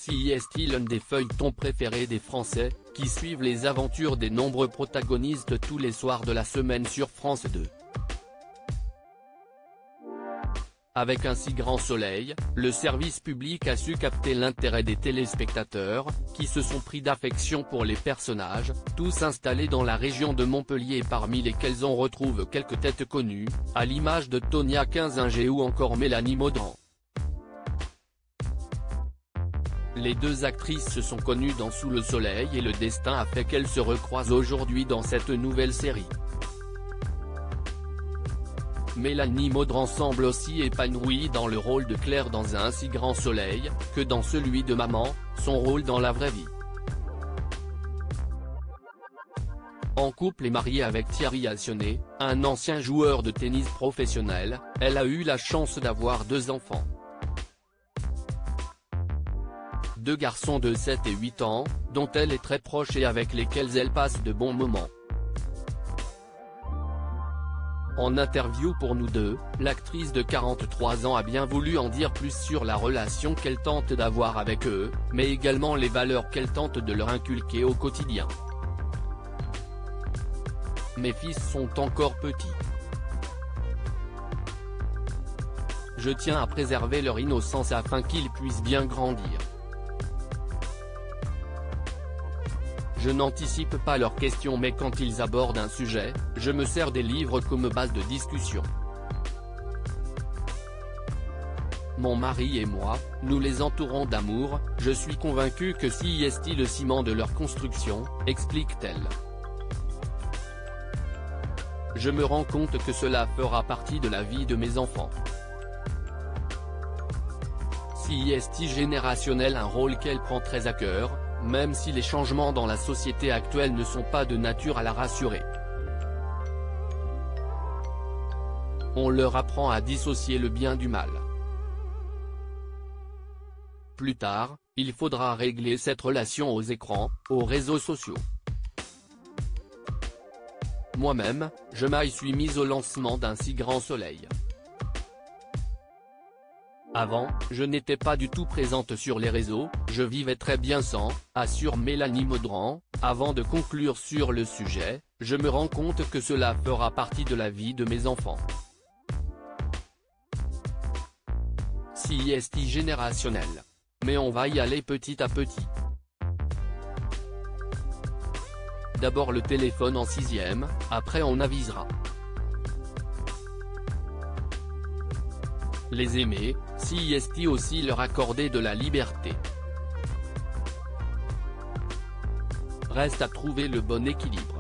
CIST, l'un des feuilletons préférés des Français, qui suivent les aventures des nombreux protagonistes tous les soirs de la semaine sur France 2. Avec un si grand soleil, le service public a su capter l'intérêt des téléspectateurs, qui se sont pris d'affection pour les personnages, tous installés dans la région de Montpellier, parmi lesquels on retrouve quelques têtes connues, à l'image de Tonia Kinzinger ou encore Mélanie Maudran. Les deux actrices se sont connues dans Sous le soleil et le destin a fait qu'elles se recroisent aujourd'hui dans cette nouvelle série. Mélanie Maudran semble aussi épanouie dans le rôle de Claire dans Un si grand soleil, que dans celui de maman, son rôle dans la vraie vie. En couple et mariée avec Thierry Alcionet, un ancien joueur de tennis professionnel, elle a eu la chance d'avoir 2 enfants. 2 garçons de 7 et 8 ans, dont elle est très proche et avec lesquels elle passe de bons moments. En interview pour Nous Deux, l'actrice de 43 ans a bien voulu en dire plus sur la relation qu'elle tente d'avoir avec eux, mais également les valeurs qu'elle tente de leur inculquer au quotidien. Mes fils sont encore petits. Je tiens à préserver leur innocence afin qu'ils puissent bien grandir. Je n'anticipe pas leurs questions, mais quand ils abordent un sujet, je me sers des livres comme base de discussion. Mon mari et moi, nous les entourons d'amour, je suis convaincu que CIST le ciment de leur construction, explique-t-elle. Je me rends compte que cela fera partie de la vie de mes enfants. CIST générationnel, un rôle qu'elle prend très à cœur, même si les changements dans la société actuelle ne sont pas de nature à la rassurer. On leur apprend à dissocier le bien du mal. Plus tard, il faudra régler cette relation aux écrans, aux réseaux sociaux. Moi-même, je m'y suis mise au lancement d'Un si grand soleil. Avant, je n'étais pas du tout présente sur les réseaux, je vivais très bien sans, assure Mélanie Maudran. Avant de conclure sur le sujet, je me rends compte que cela fera partie de la vie de mes enfants. CIST générationnel. Mais on va y aller petit à petit. D'abord le téléphone en 6e, après on avisera. Les aimer, CIST aussi leur accorder de la liberté. Reste à trouver le bon équilibre.